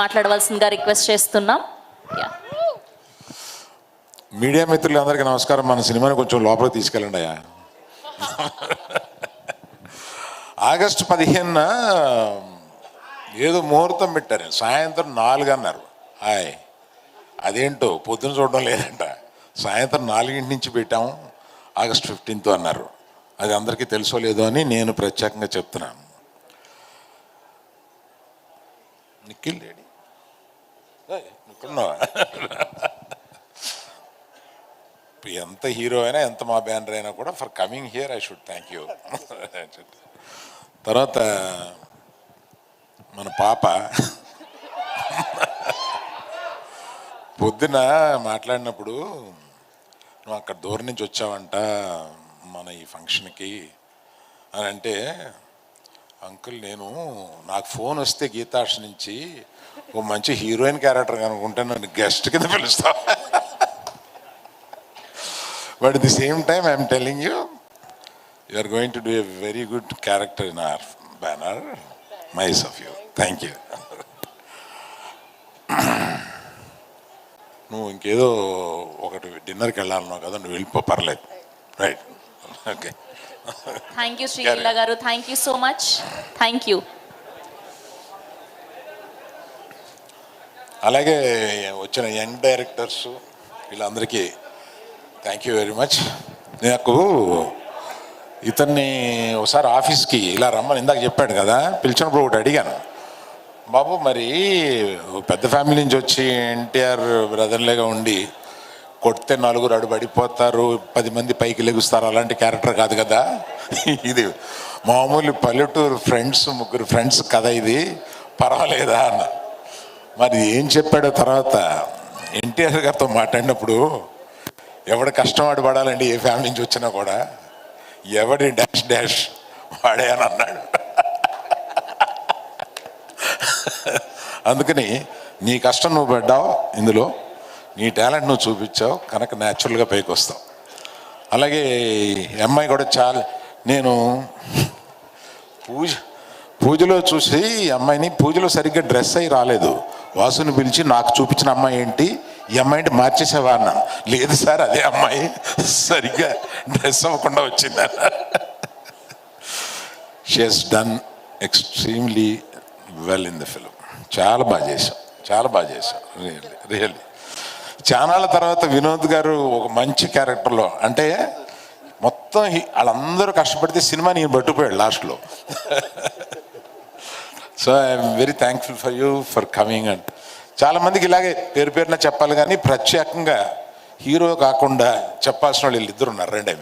మాట్లాడవలసిందిగా రిక్వెస్ట్ చేస్తున్నాం. మీడియా మిత్రులందరికీ నమస్కారం. మన సినిమాని కొంచెం లోపలికి తీసుకెళ్ళండి అయ్యా. ఆగస్టు 15న ఏదో ముహూర్తం పెట్టారు, సాయంత్రం 4 అన్నారు. అదేంటో పొద్దున చూడడం లేదంట, సాయంత్రం 4 నుంచి పెట్టాము, ఆగస్ట్ 15th అన్నారు. అది అందరికీ తెలుసో లేదో అని నేను ప్రత్యేకంగా చెప్తున్నాను. నిఖిల్ రెడీ నువ్వున్నావా? ఎంత హీరో అయినా, ఎంత మా బ్యానర్ అయినా కూడా for coming here I should thank you. తర్వాత మన పాప పొద్దున మాట్లాడినప్పుడు, నువ్వు అక్కడ దూరం నుంచి వచ్చావంట మన ఈ ఫంక్షన్కి అని అంటే, అంకుల్ నాకు ఫోన్ వస్తే గీతాష్ నుంచి ఓ మంచి హీరోయిన్ క్యారెక్టర్ కనుకుంటే నన్ను గెస్ట్ కింద పిలుస్తా. But at the same time, I am telling you, you are going to do a very good character in our banner. Nice of you. Thank you. నువ్వు ఇంకేదో ఒకటి డిన్నర్కి వెళ్ళాలన్నావు కదా, నువ్వు వెళ్ళిపో, పర్లేదు. Right, okay. Thank you Sreeleela garu, thank you so much. Thank you. అలాగే వచ్చిన యంగ్ డైరెక్టర్స్ వీళ్ళందరికీ థ్యాంక్ యూ వెరీ మచ్. నాకు ఇతన్ని ఒకసారి ఆఫీస్కి ఇలా రమ్మని ఇందాక చెప్పాడు కదా, పిలిచినప్పుడు ఒకటి అడిగాను, బాబు మరి పెద్ద ఫ్యామిలీ నుంచి వచ్చి ఎన్టీఆర్ బ్రదర్లేగా ఉండి కొడితే 4 అడుపడిపోతారు, 10 మంది పైకి లెగుస్తారు, అలాంటి క్యారెక్టర్ కాదు కదా ఇది, మామూలు పల్లెటూరు ఫ్రెండ్స్, 3 ఫ్రెండ్స్ కథ, ఇది పర్వాలేదా అన్న. మరి ఏం చెప్పాడో తర్వాత ఎన్టీఆర్ గారితో మాట్లాడినప్పుడు, ఎవడి కష్టం వాడు పడాలండి, ఏ ఫ్యామిలీ నుంచి వచ్చినా కూడా, ఎవడి డాష్ డాష్ వాడే అని అన్నాడు. అందుకని నీ కష్టం నువ్వు పడ్డావు, ఇందులో నీ టాలెంట్ నువ్వు చూపించావు కనుక న్యాచురల్గా పైకి వస్తావు. అలాగే అమ్మాయి కూడా చాలా, నేను పూజలో చూసి అమ్మాయిని, పూజలో సరిగ్గా డ్రెస్ అయ్యి రాలేదు, వాసుని పిలిచి నాకు చూపించిన అమ్మాయి ఏంటి, ఈ అమ్మాయిని మార్చేసేవా అన్నా. లేదు సార్, అదే అమ్మాయి సరిగ్గా డ్రెస్ అవ్వకుండా వచ్చింది. She has done extremely well in the film. చాలా బాగా చేశాం రియల్లీ. చానాళ్ళ తర్వాత వినోద్ గారు ఒక మంచి క్యారెక్టర్లో, అంటే మొత్తం వాళ్ళందరూ కష్టపడితే సినిమా నేను పట్టుకుపోయాడు లాస్ట్లో. So I'm very thankful for you for coming. And చాలామందికి ఇలాగే పేరున చెప్పాలి, కానీ ప్రత్యేకంగా హీరో కాకుండా చెప్పాల్సిన వాళ్ళు వీళ్ళిద్దరు ఉన్నారు. రెండే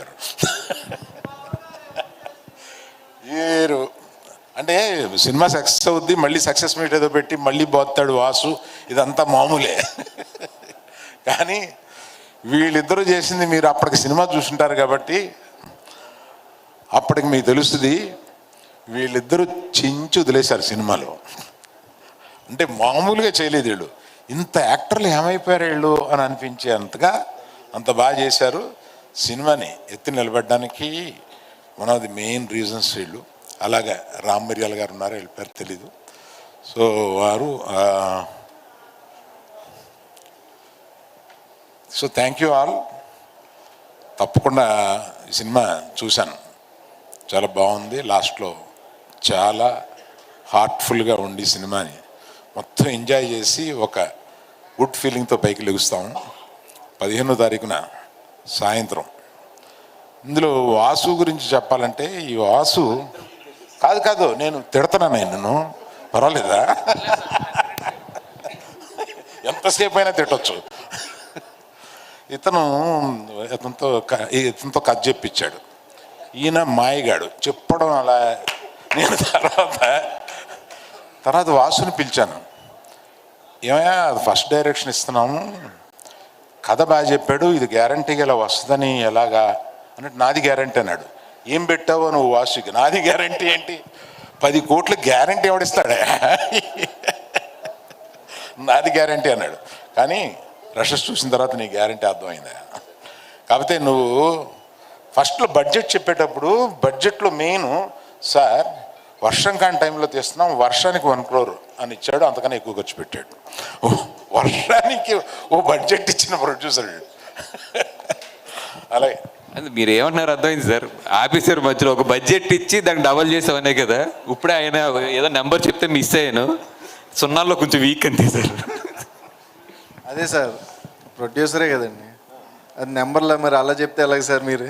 మీరు అంటే సినిమా సక్సెస్ అవుద్ది, మళ్ళీ సక్సెస్ మీట్ ఏదో పెట్టి మళ్ళీ పోతాడు వాసు, ఇదంతా మామూలే. కానీ వీళ్ళిద్దరూ చేసింది మీరు అప్పటికి సినిమా చూసుంటారు కాబట్టి అప్పటికి మీకు తెలుస్తుంది, వీళ్ళిద్దరూ చించి వదిలేశారు సినిమాలో. అంటే మామూలుగా చేయలేదు వీళ్ళు, ఇంత యాక్టర్లు ఏమైపోయారు వీళ్ళు అని అనిపించేంతగా అంత బాగా చేశారు. సినిమాని ఎత్తి నిలబెట్టడానికి one of the main reasons వీళ్ళు. అలాగే రామ్ మిర్యాల గారు ఉన్నారు, వీళ్ళ పేరు తెలీదు. సో వారు, సో థ్యాంక్ యూ ఆల్. తప్పకుండా ఈ సినిమా చూశాను, చాలా బాగుంది. లాస్ట్లో చాలా హార్ట్ఫుల్గా ఉండి సినిమాని మొత్తం ఎంజాయ్ చేసి ఒక గుడ్ ఫీలింగ్తో పైకి లెగుస్తాము. 15వ తారీఖున సాయంత్రం. ఇందులో వాసు గురించి చెప్పాలంటే, ఈ వాసు కాదు నేను తిడతాను, నిన్ను పర్వాలేదా? ఎంతసేపు అయినా తిట్టచ్చు. ఇతనితో కథ చెప్పించాడు, ఈయన మాయగాడు చెప్పడం. అలా నేను తర్వాత వాసుని పిలిచాను, ఏమయ్యా ఫస్ట్ డైరెక్షన్ ఇస్తున్నాము, కథ బాగా చెప్పాడు, ఇది గ్యారంటీగా ఇలా వస్తుందని ఎలాగా అన్నట్టు, నాది గ్యారంటీ అన్నాడు. ఏం పెట్టావో నువ్వు వాసుకి? నాది గ్యారంటీ ఏంటి, 10 కోట్ల గ్యారంటీ ఎవడిస్తాడా? నాది గ్యారంటీ అన్నాడు. కానీ రషెస్ చూసిన తర్వాత నీ గ్యారంటీ అర్థమైందా? కాకపోతే నువ్వు ఫస్ట్లో బడ్జెట్ చెప్పేటప్పుడు, బడ్జెట్లో మెయిన్ సార్ వర్షం కాని టైంలో తీస్తున్నాం, వర్షానికి 1 crore అని ఇచ్చాడు, అంతకన్నా ఎక్కువ ఖర్చు పెట్టాడు. ఓ వర్షానికి ఓ బడ్జెట్ ఇచ్చిన ప్రొడ్యూసర్ అలాగే. అది మీరు ఏమన్నారు అర్థమైంది సార్. ఆఫీసర్ మధ్యలో ఒక బడ్జెట్ ఇచ్చి దాన్ని డబల్ చేసామనే కదా. ఇప్పుడే ఆయన ఏదో నెంబర్ చెప్తే మిస్ అయ్యాను, సున్నాల్లో కొంచెం వీక్ అంతే సార్. అదే సార్, ప్రొడ్యూసరే కదండి, అది నెంబర్లో మరి అలా చెప్తే ఎలాగ సార్ మీరు?